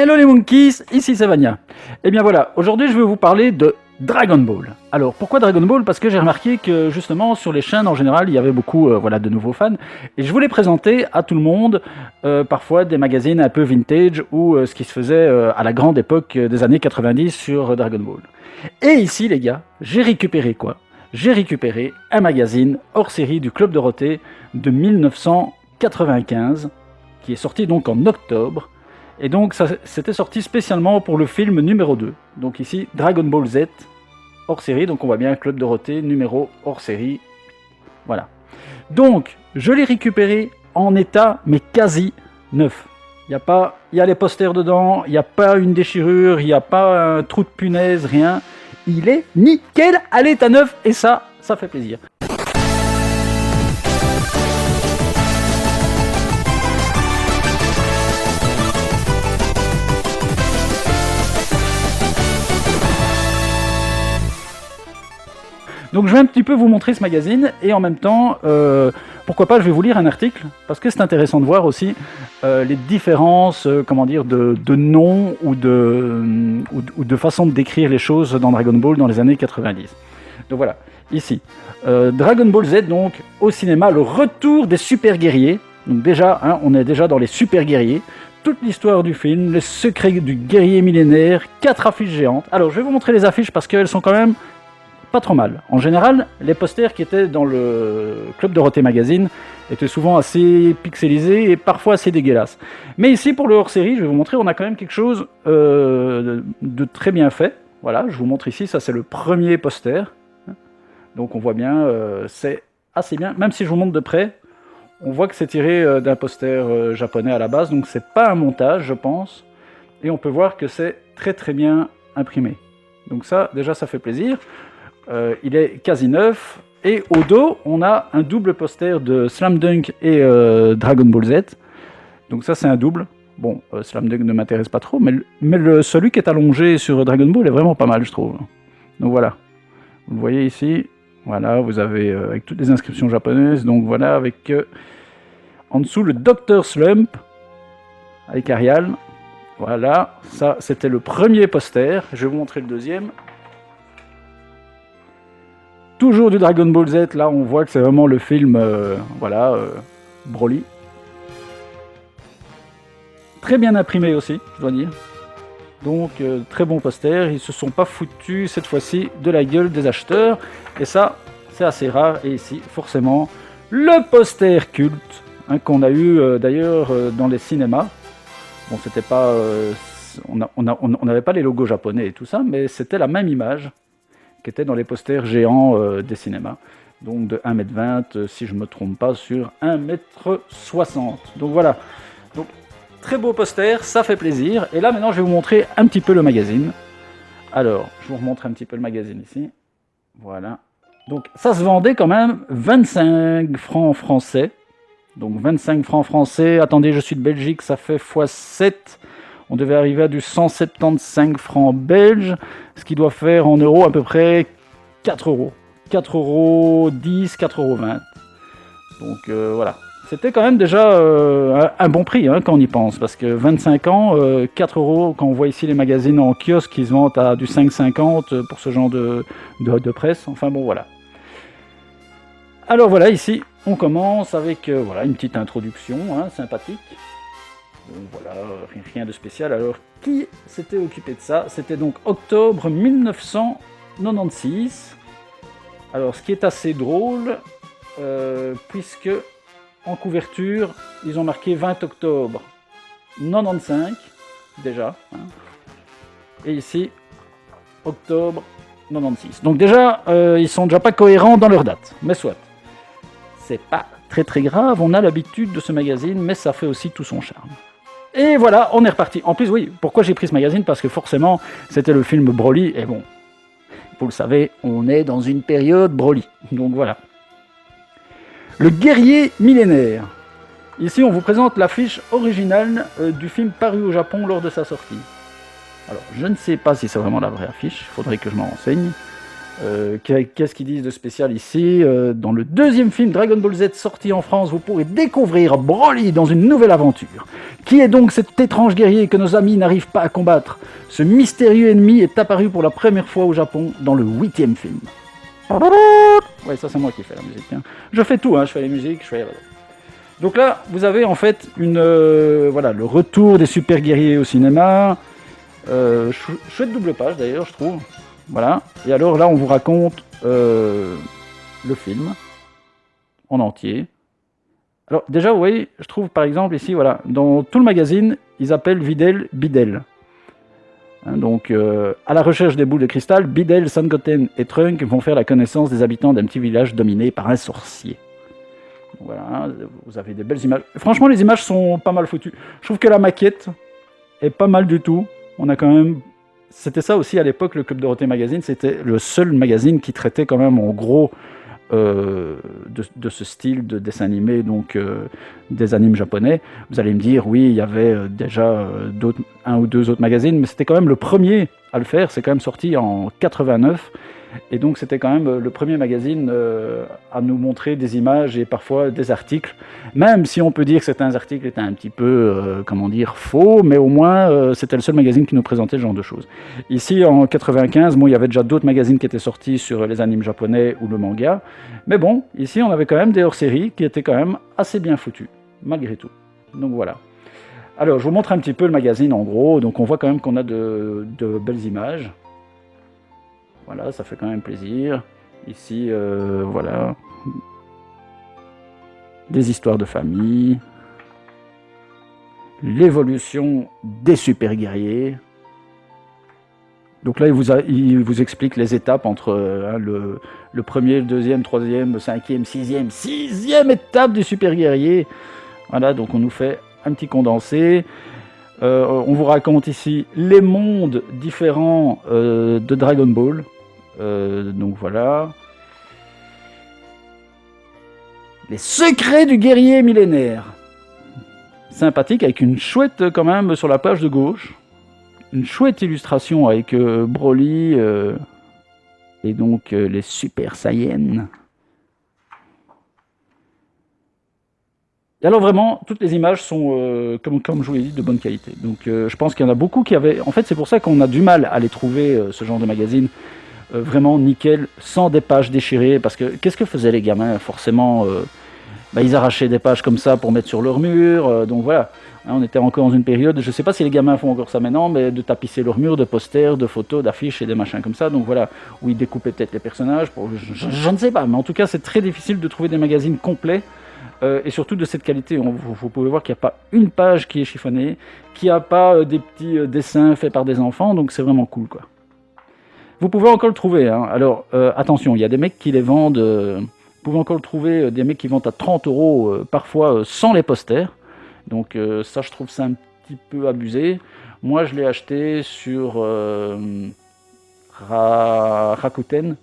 Hello les monkeys, ici c'est Vania. Et bien voilà, aujourd'hui je vais vous parler de Dragon Ball. Alors pourquoi Dragon Ball? Parce que j'ai remarqué que justement sur les chaînes en général il y avait beaucoup de nouveaux fans et je voulais présenter à tout le monde parfois des magazines un peu vintage ou ce qui se faisait à la grande époque des années 90 sur Dragon Ball. Et ici les gars, j'ai récupéré quoi? J'ai récupéré un magazine hors série du Club Dorothée de 1995 qui est sorti donc en octobre. Et donc, ça, c'était sorti spécialement pour le film numéro 2. Donc ici, Dragon Ball Z, hors série. Donc on voit bien Club Dorothée, numéro hors série. Voilà. Donc, je l'ai récupéré en état, mais quasi neuf. Il y a les posters dedans, il n'y a pas une déchirure, il n'y a pas un trou de punaise, rien. Il est nickel à l'état neuf et ça fait plaisir. Donc je vais un petit peu vous montrer ce magazine et en même temps, pourquoi pas, je vais vous lire un article parce que c'est intéressant de voir aussi les différences, de noms ou de façon de décrire les choses dans Dragon Ball dans les années 90. Donc voilà, ici, Dragon Ball Z, donc au cinéma, le retour des super guerriers. Donc déjà, on est déjà dans les super guerriers. Toute l'histoire du film, les secrets du guerrier millénaire, 4 affiches géantes. Alors je vais vous montrer les affiches parce qu'elles sont quand même pas trop mal. En général, les posters qui étaient dans le Club Dorothée Magazine étaient souvent assez pixelisés et parfois assez dégueulasses. Mais ici, pour le hors-série, je vais vous montrer, on a quand même quelque chose de très bien fait. Voilà, je vous montre ici, ça c'est le premier poster. Donc on voit bien, c'est assez bien. Même si je vous montre de près, on voit que c'est tiré d'un poster japonais à la base, donc c'est pas un montage, je pense. Et on peut voir que c'est très très bien imprimé. Donc ça, déjà, ça fait plaisir. Il est quasi neuf et au dos on a un double poster de Slam Dunk et Dragon Ball Z. Donc ça c'est un double. Bon, Slam Dunk ne m'intéresse pas trop, mais celui qui est allongé sur Dragon Ball est vraiment pas mal, je trouve. Donc voilà, vous le voyez ici. Voilà, vous avez avec toutes les inscriptions japonaises. Donc voilà, avec en dessous le Dr Slump avec Arial. Voilà, ça c'était le premier poster. Je vais vous montrer le deuxième. Toujours du Dragon Ball Z, là on voit que c'est vraiment le film, Broly. Très bien imprimé aussi, je dois dire. Donc très bon poster, ils se sont pas foutus cette fois-ci de la gueule des acheteurs. Et ça, c'est assez rare. Et ici, forcément, le poster culte qu'on a eu d'ailleurs dans les cinémas. Bon, c'était pas... on n'avait pas les logos japonais et tout ça, mais c'était la même image qui était dans les posters géants des cinémas. Donc de 1m20, si je ne me trompe pas, sur 1m60. Donc voilà. Donc, très beau poster, ça fait plaisir. Et là, maintenant, je vais vous montrer un petit peu le magazine. Alors, je vous remontre un petit peu le magazine ici. Voilà. Donc, ça se vendait quand même 25 francs français. Donc, 25 francs français. Attendez, je suis de Belgique, ça fait x7. On devait arriver à du 175 francs belges, ce qui doit faire en euros à peu près 4 euros. 4 euros 10, 4 euros 20. Donc voilà. C'était quand même déjà un bon prix quand on y pense, parce que 25 ans, 4 euros, quand on voit ici les magazines en kiosque qui se vendent à du 5,50 pour ce genre de presse. Enfin bon, voilà. Alors voilà, ici, on commence avec une petite introduction sympathique. Donc voilà, rien de spécial. Alors, qui s'était occupé de ça? C'était donc octobre 1996. Alors, ce qui est assez drôle, puisque en couverture, ils ont marqué 20 octobre 95, déjà. Et ici, octobre 96. Donc déjà, ils sont déjà pas cohérents dans leur date. Mais soit, c'est pas très très grave. On a l'habitude de ce magazine, mais ça fait aussi tout son charme. Et voilà, on est reparti. En plus, oui, pourquoi j'ai pris ce magazine? Parce que forcément, c'était le film Broly. Et bon, vous le savez, on est dans une période Broly. Donc voilà. Le guerrier millénaire. Ici, on vous présente l'affiche originale du film paru au Japon lors de sa sortie. Alors, je ne sais pas si c'est vraiment la vraie affiche. Il faudrait que je m'en renseigne. Qu'est-ce qu'ils disent de spécial ici? Dans le deuxième film Dragon Ball Z sorti en France, vous pourrez découvrir Broly dans une nouvelle aventure. Qui est donc cet étrange guerrier que nos amis n'arrivent pas à combattre? Ce mystérieux ennemi est apparu pour la première fois au Japon dans le 8e film. Ouais, ça c'est moi qui fais la musique. Hein. Je fais tout, hein, je fais les musiques, je fais... Donc là, vous avez en fait voilà, le retour des super guerriers au cinéma. Chouette double page d'ailleurs, je trouve. Voilà. Et alors là, on vous raconte le film en entier. Alors déjà, vous voyez, je trouve par exemple ici, voilà, dans tout le magazine, ils appellent Videl Bidel. Hein, donc, à la recherche des boules de cristal, Bidel, Sangoten et Trunk vont faire la connaissance des habitants d'un petit village dominé par un sorcier. Donc, voilà, vous avez des belles images. Franchement, les images sont pas mal foutues. Je trouve que la maquette est pas mal du tout. On a quand même... C'était ça aussi à l'époque, le Club Dorothée Magazine, c'était le seul magazine qui traitait quand même en gros de ce style de dessin animé, donc des animes japonais. Vous allez me dire, oui, il y avait déjà un ou deux autres magazines, mais c'était quand même le premier à le faire. C'est quand même sorti en 89. Et donc c'était quand même le premier magazine à nous montrer des images et parfois des articles, même si on peut dire que certains articles étaient un petit peu, faux, mais au moins c'était le seul magazine qui nous présentait ce genre de choses. Ici en 95, bon, il y avait déjà d'autres magazines qui étaient sortis sur les animes japonais ou le manga, mais bon, ici on avait quand même des hors-séries qui étaient quand même assez bien foutus, malgré tout. Donc voilà. Alors je vous montre un petit peu le magazine en gros, donc on voit quand même qu'on a de belles images. Voilà, ça fait quand même plaisir. Ici, voilà. Des histoires de famille. L'évolution des super guerriers. Donc là, il vous explique les étapes entre le premier, le deuxième, troisième, le cinquième, sixième étape du super guerrier. Voilà, donc on nous fait un petit condensé. On vous raconte ici les mondes différents de Dragon Ball. Donc voilà. Les secrets du guerrier millénaire. Sympathique, avec une chouette quand même sur la page de gauche. Une chouette illustration avec Broly et donc les Super Saiyans. Et alors vraiment, toutes les images sont, comme je vous l'ai dit, de bonne qualité. Donc je pense qu'il y en a beaucoup qui avaient... En fait, c'est pour ça qu'on a du mal à les trouver, ce genre de magazine. Vraiment nickel, sans des pages déchirées, parce que qu'est-ce que faisaient les gamins? Forcément, ils arrachaient des pages comme ça pour mettre sur leur mur, donc voilà, hein, on était encore dans une période, je ne sais pas si les gamins font encore ça maintenant, mais de tapisser leur mur de posters, de photos, d'affiches et des machins comme ça, donc voilà, où ils découpaient peut-être les personnages, je ne sais pas, mais en tout cas c'est très difficile de trouver des magazines complets, et surtout de cette qualité. Vous pouvez voir qu'il n'y a pas une page qui est chiffonnée, qu'il n'y a pas des petits dessins faits par des enfants, donc c'est vraiment cool, quoi. Vous pouvez encore le trouver, hein. Alors attention, il y a des mecs qui les vendent, vous pouvez encore le trouver, des mecs qui vendent à 30 €, parfois sans les posters, donc ça je trouve ça un petit peu abusé. Moi je l'ai acheté sur Rakuten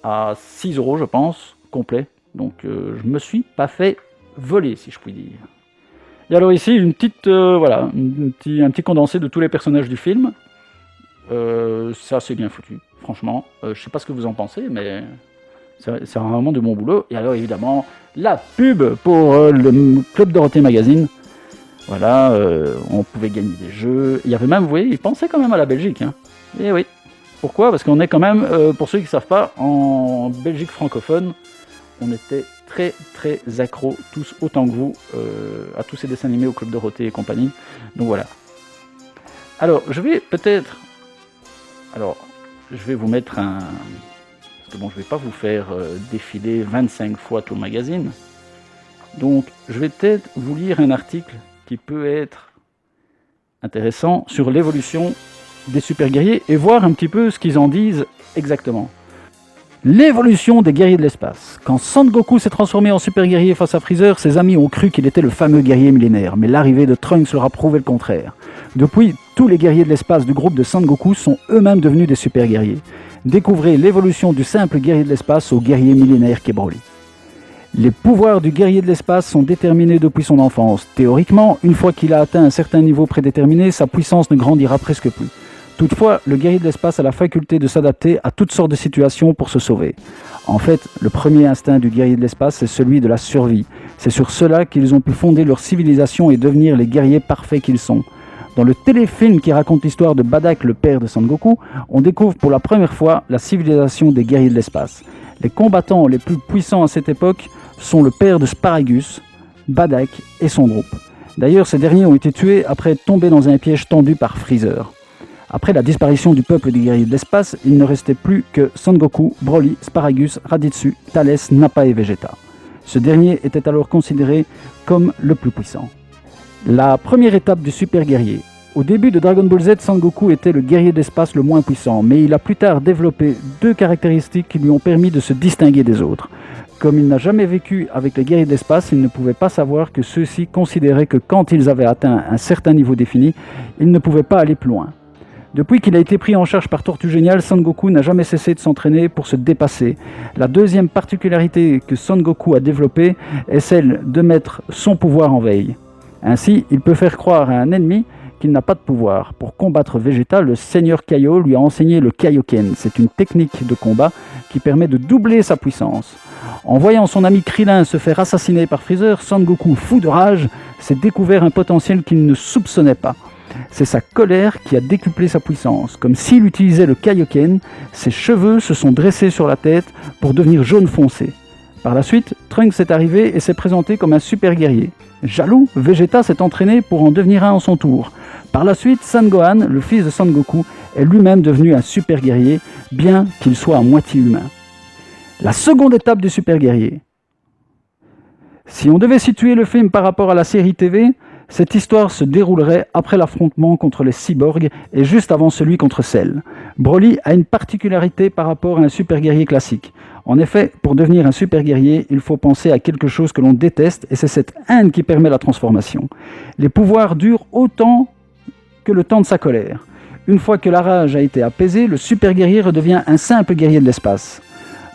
à 6 € je pense, complet, donc je me suis pas fait voler si je puis dire. Et alors ici une petite, voilà, un petit condensé de tous les personnages du film. C'est assez bien foutu, franchement. Je sais pas ce que vous en pensez, mais c'est vraiment de bon boulot. Et alors évidemment, la pub pour le Club Dorothée Magazine. Voilà, on pouvait gagner des jeux. Il y avait même, vous voyez, ils pensaient quand même à la Belgique. Hein. Et oui. Pourquoi? Parce qu'on est quand même, pour ceux qui ne savent pas, en Belgique francophone, on était très très accros, tous autant que vous, à tous ces dessins animés au Club Dorothée et compagnie. Donc voilà. Alors, je vais peut-être... Alors, je vais vous mettre un... Parce que bon, je ne vais pas vous faire défiler 25 fois tout le magazine. Donc, je vais peut-être vous lire un article qui peut être intéressant sur l'évolution des super guerriers et voir un petit peu ce qu'ils en disent exactement. L'évolution des guerriers de l'espace. Quand Sangoku s'est transformé en super guerrier face à Freezer, ses amis ont cru qu'il était le fameux guerrier millénaire, mais l'arrivée de Trunks leur a prouvé le contraire. Depuis, tous les guerriers de l'espace du groupe de Sangoku sont eux-mêmes devenus des super guerriers. Découvrez l'évolution du simple guerrier de l'espace au guerrier millénaire qu'est Broly. Les pouvoirs du guerrier de l'espace sont déterminés depuis son enfance. Théoriquement, une fois qu'il a atteint un certain niveau prédéterminé, sa puissance ne grandira presque plus. Toutefois, le guerrier de l'espace a la faculté de s'adapter à toutes sortes de situations pour se sauver. En fait, le premier instinct du guerrier de l'espace, c'est celui de la survie. C'est sur cela qu'ils ont pu fonder leur civilisation et devenir les guerriers parfaits qu'ils sont. Dans le téléfilm qui raconte l'histoire de Badak, le père de Son Goku, on découvre pour la première fois la civilisation des guerriers de l'espace. Les combattants les plus puissants à cette époque sont le père de Sparagus, Badak et son groupe. D'ailleurs, ces derniers ont été tués après être tombés dans un piège tendu par Freezer. Après la disparition du peuple des guerriers de l'espace, il ne restait plus que Son Goku, Broly, Sparagus, Raditzu, Thalès, Nappa et Vegeta. Ce dernier était alors considéré comme le plus puissant. La première étape du super guerrier. Au début de Dragon Ball Z, Son Goku était le guerrier d'espace le moins puissant, mais il a plus tard développé 2 caractéristiques qui lui ont permis de se distinguer des autres. Comme il n'a jamais vécu avec les guerriers d'espace, il ne pouvait pas savoir que ceux-ci considéraient que quand ils avaient atteint un certain niveau défini, ils ne pouvaient pas aller plus loin. Depuis qu'il a été pris en charge par Tortue Géniale, Son Goku n'a jamais cessé de s'entraîner pour se dépasser. La deuxième particularité que Son Goku a développée est celle de mettre son pouvoir en veille. Ainsi, il peut faire croire à un ennemi qu'il n'a pas de pouvoir. Pour combattre Vegeta, le Seigneur Kaio lui a enseigné le Kaioken. C'est une technique de combat qui permet de doubler sa puissance. En voyant son ami Krillin se faire assassiner par Freezer, Son Goku, fou de rage, s'est découvert un potentiel qu'il ne soupçonnait pas. C'est sa colère qui a décuplé sa puissance. Comme s'il utilisait le Kaioken, ses cheveux se sont dressés sur la tête pour devenir jaune foncé. Par la suite, Trunks est arrivé et s'est présenté comme un super guerrier. Jaloux, Vegeta s'est entraîné pour en devenir un en son tour. Par la suite, Son Gohan, le fils de Son Goku, est lui-même devenu un super guerrier, bien qu'il soit à moitié humain. La seconde étape du super guerrier. Si on devait situer le film par rapport à la série TV, cette histoire se déroulerait après l'affrontement contre les cyborgs et juste avant celui contre Cell. Broly a une particularité par rapport à un super guerrier classique. En effet, pour devenir un super guerrier, il faut penser à quelque chose que l'on déteste et c'est cette haine qui permet la transformation. Les pouvoirs durent autant que le temps de sa colère. Une fois que la rage a été apaisée, le super guerrier redevient un simple guerrier de l'espace.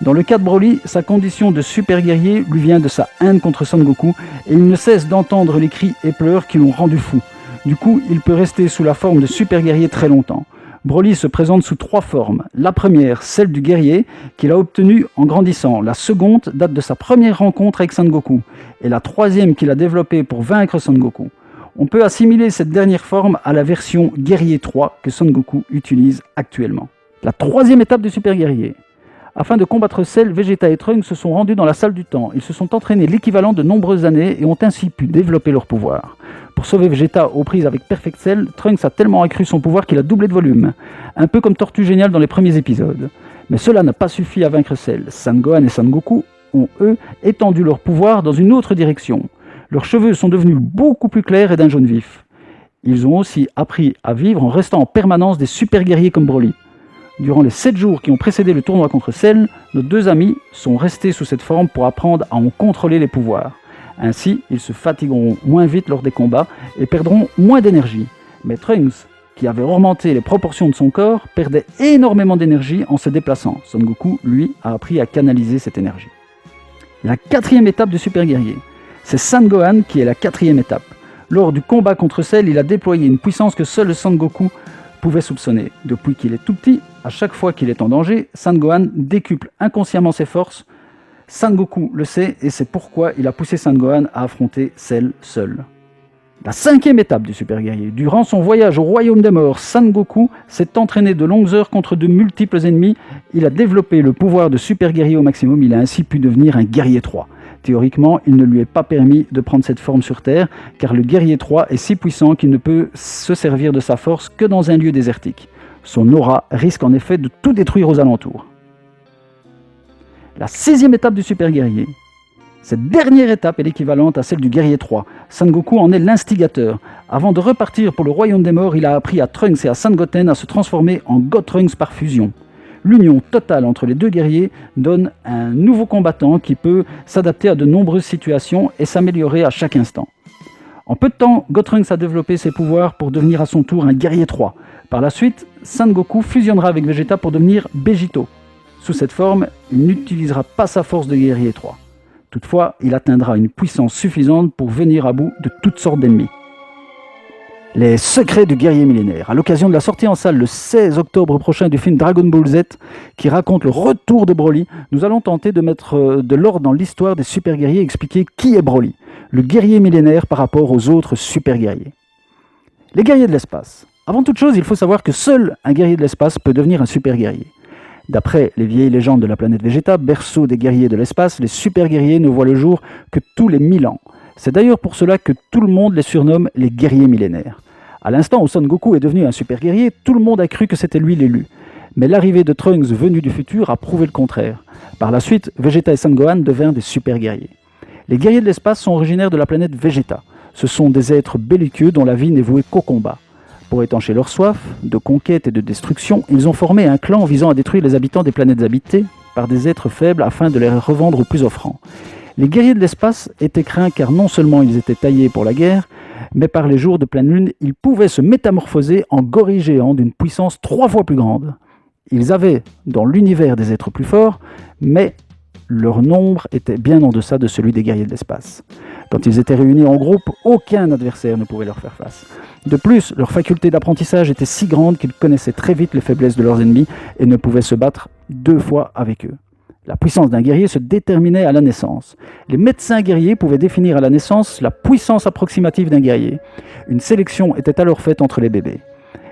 Dans le cas de Broly, sa condition de super guerrier lui vient de sa haine contre Son Goku et il ne cesse d'entendre les cris et pleurs qui l'ont rendu fou. Du coup, il peut rester sous la forme de super guerrier très longtemps. Broly se présente sous 3 formes. La première, celle du guerrier, qu'il a obtenue en grandissant. La seconde date de sa première rencontre avec Son Goku. Et la troisième qu'il a développée pour vaincre Son Goku. On peut assimiler cette dernière forme à la version guerrier 3 que Son Goku utilise actuellement. La troisième étape du super guerrier. Afin de combattre Cell, Vegeta et Trunks se sont rendus dans la salle du temps. Ils se sont entraînés l'équivalent de nombreuses années et ont ainsi pu développer leur pouvoir. Pour sauver Vegeta aux prises avec Perfect Cell, Trunks a tellement accru son pouvoir qu'il a doublé de volume. Un peu comme Tortue Géniale dans les premiers épisodes. Mais cela n'a pas suffi à vaincre Cell. Son Gohan et Son Goku ont, eux, étendu leur pouvoir dans une autre direction. Leurs cheveux sont devenus beaucoup plus clairs et d'un jaune vif. Ils ont aussi appris à vivre en restant en permanence des super guerriers comme Broly. Durant les 7 jours qui ont précédé le tournoi contre Cell, nos 2 amis sont restés sous cette forme pour apprendre à en contrôler les pouvoirs. Ainsi, ils se fatigueront moins vite lors des combats et perdront moins d'énergie. Mais Trunks, qui avait augmenté les proportions de son corps, perdait énormément d'énergie en se déplaçant. Son Goku, lui, a appris à canaliser cette énergie. La 4e étape du super guerrier. C'est Son Gohan qui est la 4e étape. Lors du combat contre Cell, il a déployé une puissance que seul Son Goku pouvait soupçonner. Depuis qu'il est tout petit, à chaque fois qu'il est en danger, Son Gohan décuple inconsciemment ses forces. Son Goku le sait et c'est pourquoi il a poussé Son Gohan à affronter Cell seul. La 5e étape du super guerrier. Durant son voyage au royaume des morts, Son Goku s'est entraîné de longues heures contre de multiples ennemis. Il a développé le pouvoir de super guerrier au maximum. Il a ainsi pu devenir un guerrier 3. Théoriquement, il ne lui est pas permis de prendre cette forme sur Terre, car le guerrier 3 est si puissant qu'il ne peut se servir de sa force que dans un lieu désertique. Son aura risque en effet de tout détruire aux alentours. La 6e étape du super guerrier. Cette dernière étape est l'équivalente à celle du guerrier 3. Son Goku en est l'instigateur. Avant de repartir pour le royaume des morts, il a appris à Trunks et à Son Goten à se transformer en God Trunks par fusion. L'union totale entre les 2 guerriers donne un nouveau combattant qui peut s'adapter à de nombreuses situations et s'améliorer à chaque instant. En peu de temps, Gotrunks a développé ses pouvoirs pour devenir à son tour un guerrier 3. Par la suite, Son Goku fusionnera avec Vegeta pour devenir Begito. Sous cette forme, il n'utilisera pas sa force de guerrier 3. Toutefois, il atteindra une puissance suffisante pour venir à bout de toutes sortes d'ennemis. Les secrets du guerrier millénaire. À l'occasion de la sortie en salle le 16 octobre prochain du film Dragon Ball Z, qui raconte le retour de Broly, nous allons tenter de mettre de l'ordre dans l'histoire des super guerriers et expliquer qui est Broly, le guerrier millénaire par rapport aux autres super guerriers. Les guerriers de l'espace. Avant toute chose, il faut savoir que seul un guerrier de l'espace peut devenir un super guerrier. D'après les vieilles légendes de la planète Vegeta, berceau des guerriers de l'espace, les super guerriers ne voient le jour que tous les 1000 ans. C'est d'ailleurs pour cela que tout le monde les surnomme les guerriers millénaires. À l'instant où Son Goku est devenu un super guerrier, tout le monde a cru que c'était lui l'élu. Mais l'arrivée de Trunks venu du futur a prouvé le contraire. Par la suite, Vegeta et Son Gohan devinrent des super guerriers. Les guerriers de l'espace sont originaires de la planète Vegeta. Ce sont des êtres belliqueux dont la vie n'est vouée qu'au combat. Pour étancher leur soif de conquête et de destruction, ils ont formé un clan visant à détruire les habitants des planètes habitées par des êtres faibles afin de les revendre aux plus offrants. Les guerriers de l'espace étaient craints car non seulement ils étaient taillés pour la guerre, mais par les jours de pleine lune, ils pouvaient se métamorphoser en gorilles géants d'une puissance 3 fois plus grande. Ils avaient dans l'univers des êtres plus forts, mais leur nombre était bien en deçà de celui des guerriers de l'espace. Quand ils étaient réunis en groupe, aucun adversaire ne pouvait leur faire face. De plus, leur faculté d'apprentissage était si grande qu'ils connaissaient très vite les faiblesses de leurs ennemis et ne pouvaient se battre 2 fois avec eux. La puissance d'un guerrier se déterminait à la naissance. Les médecins guerriers pouvaient définir à la naissance la puissance approximative d'un guerrier. Une sélection était alors faite entre les bébés.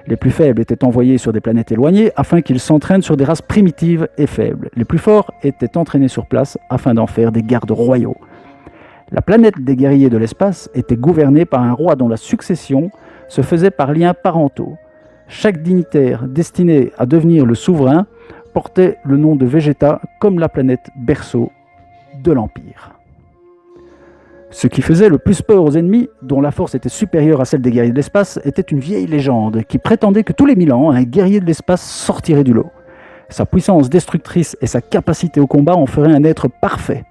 Les plus faibles étaient envoyés sur des planètes éloignées afin qu'ils s'entraînent sur des races primitives et faibles. Les plus forts étaient entraînés sur place afin d'en faire des gardes royaux. La planète des guerriers de l'espace était gouvernée par un roi dont la succession se faisait par liens parentaux. Chaque dignitaire destiné à devenir le souverain portait le nom de Vegeta comme la planète berceau de l'Empire. Ce qui faisait le plus peur aux ennemis, dont la force était supérieure à celle des guerriers de l'espace, était une vieille légende qui prétendait que tous les 1000 ans, un guerrier de l'espace sortirait du lot. Sa puissance destructrice et sa capacité au combat en feraient un être parfait.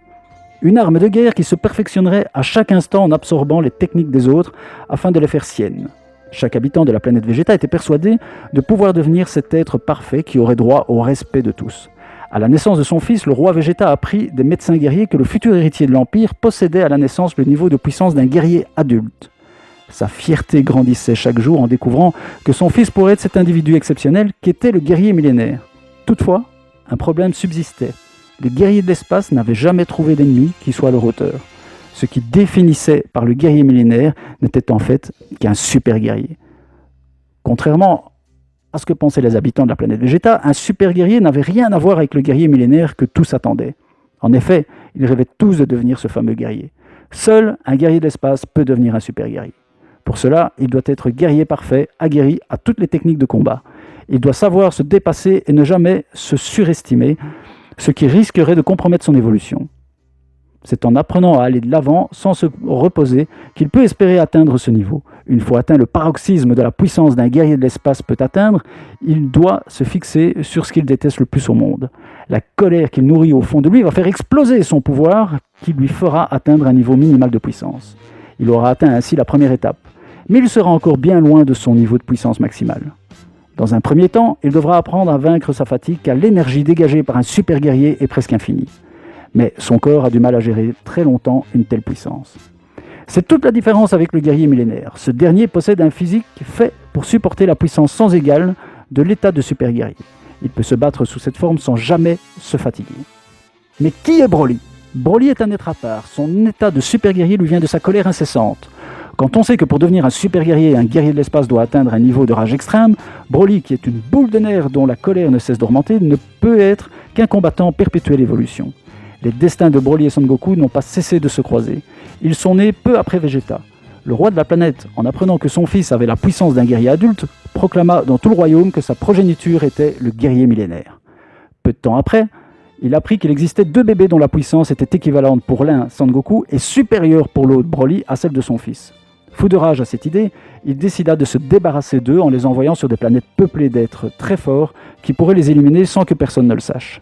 Une arme de guerre qui se perfectionnerait à chaque instant en absorbant les techniques des autres afin de les faire siennes. Chaque habitant de la planète Vegeta était persuadé de pouvoir devenir cet être parfait qui aurait droit au respect de tous. À la naissance de son fils, le roi Vegeta apprit des médecins guerriers que le futur héritier de l'Empire possédait à la naissance le niveau de puissance d'un guerrier adulte. Sa fierté grandissait chaque jour en découvrant que son fils pourrait être cet individu exceptionnel qu'était le guerrier millénaire. Toutefois, un problème subsistait. Les guerriers de l'espace n'avaient jamais trouvé d'ennemi qui soit leur auteur. Ce qui définissait par le guerrier millénaire n'était en fait qu'un super guerrier. Contrairement à ce que pensaient les habitants de la planète Vegeta, un super guerrier n'avait rien à voir avec le guerrier millénaire que tous attendaient. En effet, ils rêvaient tous de devenir ce fameux guerrier. Seul un guerrier de l'espace peut devenir un super guerrier. Pour cela, il doit être guerrier parfait, aguerri à toutes les techniques de combat. Il doit savoir se dépasser et ne jamais se surestimer, ce qui risquerait de compromettre son évolution. C'est en apprenant à aller de l'avant sans se reposer qu'il peut espérer atteindre ce niveau. Une fois atteint le paroxysme de la puissance d'un guerrier de l'espace peut atteindre, il doit se fixer sur ce qu'il déteste le plus au monde. La colère qu'il nourrit au fond de lui va faire exploser son pouvoir qui lui fera atteindre un niveau minimal de puissance. Il aura atteint ainsi la première étape, mais il sera encore bien loin de son niveau de puissance maximale. Dans un premier temps, il devra apprendre à vaincre sa fatigue car l'énergie dégagée par un super guerrier est presque infinie. Mais son corps a du mal à gérer très longtemps une telle puissance. C'est toute la différence avec le guerrier millénaire. Ce dernier possède un physique fait pour supporter la puissance sans égale de l'état de super guerrier. Il peut se battre sous cette forme sans jamais se fatiguer. Mais qui est Broly ? Broly est un être à part. Son état de super guerrier lui vient de sa colère incessante. Quand on sait que pour devenir un super guerrier, un guerrier de l'espace doit atteindre un niveau de rage extrême, Broly, qui est une boule de nerfs dont la colère ne cesse d'augmenter, ne peut être qu'un combattant perpétuel évolution. Les destins de Broly et Son Goku n'ont pas cessé de se croiser. Ils sont nés peu après Vegeta. Le roi de la planète, en apprenant que son fils avait la puissance d'un guerrier adulte, proclama dans tout le royaume que sa progéniture était le guerrier millénaire. Peu de temps après, il apprit qu'il existait 2 bébés dont la puissance était équivalente pour l'un, Son Goku, et supérieure pour l'autre, Broly, à celle de son fils. Fou de rage à cette idée, il décida de se débarrasser d'eux en les envoyant sur des planètes peuplées d'êtres très forts qui pourraient les éliminer sans que personne ne le sache.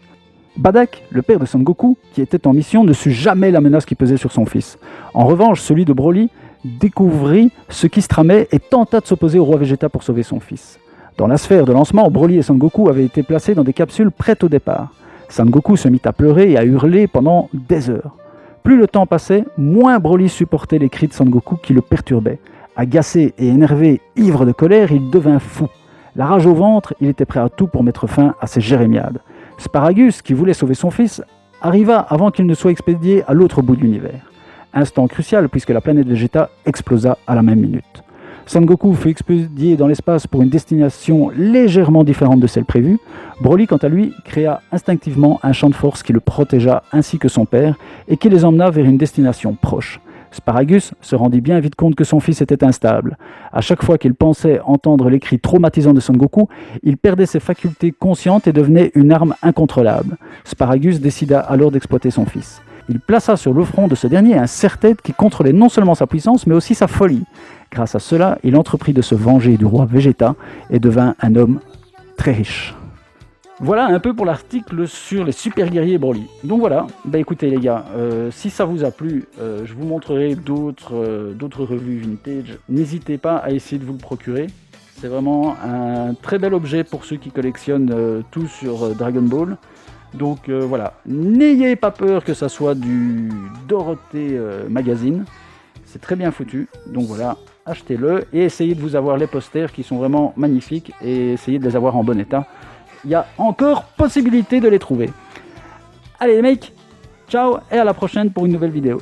Badak, le père de Son Goku, qui était en mission, ne sut jamais la menace qui pesait sur son fils. En revanche, celui de Broly découvrit ce qui se tramait et tenta de s'opposer au roi Vegeta pour sauver son fils. Dans la sphère de lancement, Broly et Son Goku avaient été placés dans des capsules prêtes au départ. Son Goku se mit à pleurer et à hurler pendant des heures. Plus le temps passait, moins Broly supportait les cris de Son Goku qui le perturbaient. Agacé et énervé, ivre de colère, il devint fou. La rage au ventre, il était prêt à tout pour mettre fin à ces jérémiades. Sparagus, qui voulait sauver son fils, arriva avant qu'il ne soit expédié à l'autre bout de l'univers. Instant crucial puisque la planète Vegeta explosa à la même minute. Son Goku fut expédié dans l'espace pour une destination légèrement différente de celle prévue. Broly, quant à lui, créa instinctivement un champ de force qui le protégea ainsi que son père et qui les emmena vers une destination proche. Sparagus se rendit bien vite compte que son fils était instable. À chaque fois qu'il pensait entendre les cris traumatisants de Son Goku, il perdait ses facultés conscientes et devenait une arme incontrôlable. Sparagus décida alors d'exploiter son fils. Il plaça sur le front de ce dernier un serre-tête qui contrôlait non seulement sa puissance, mais aussi sa folie. Grâce à cela, il entreprit de se venger du roi Vegeta et devint un homme très riche. Voilà un peu pour l'article sur les super guerriers Broly. Donc voilà, écoutez les gars, si ça vous a plu, je vous montrerai d'autres revues vintage. N'hésitez pas à essayer de vous le procurer. C'est vraiment un très bel objet pour ceux qui collectionnent tout sur Dragon Ball. Donc voilà, n'ayez pas peur que ça soit du Dorothée Magazine. C'est très bien foutu. Donc voilà, achetez-le et essayez de vous avoir les posters qui sont vraiment magnifiques et essayez de les avoir en bon état. Il y a encore possibilité de les trouver. Allez les mecs, ciao et à la prochaine pour une nouvelle vidéo.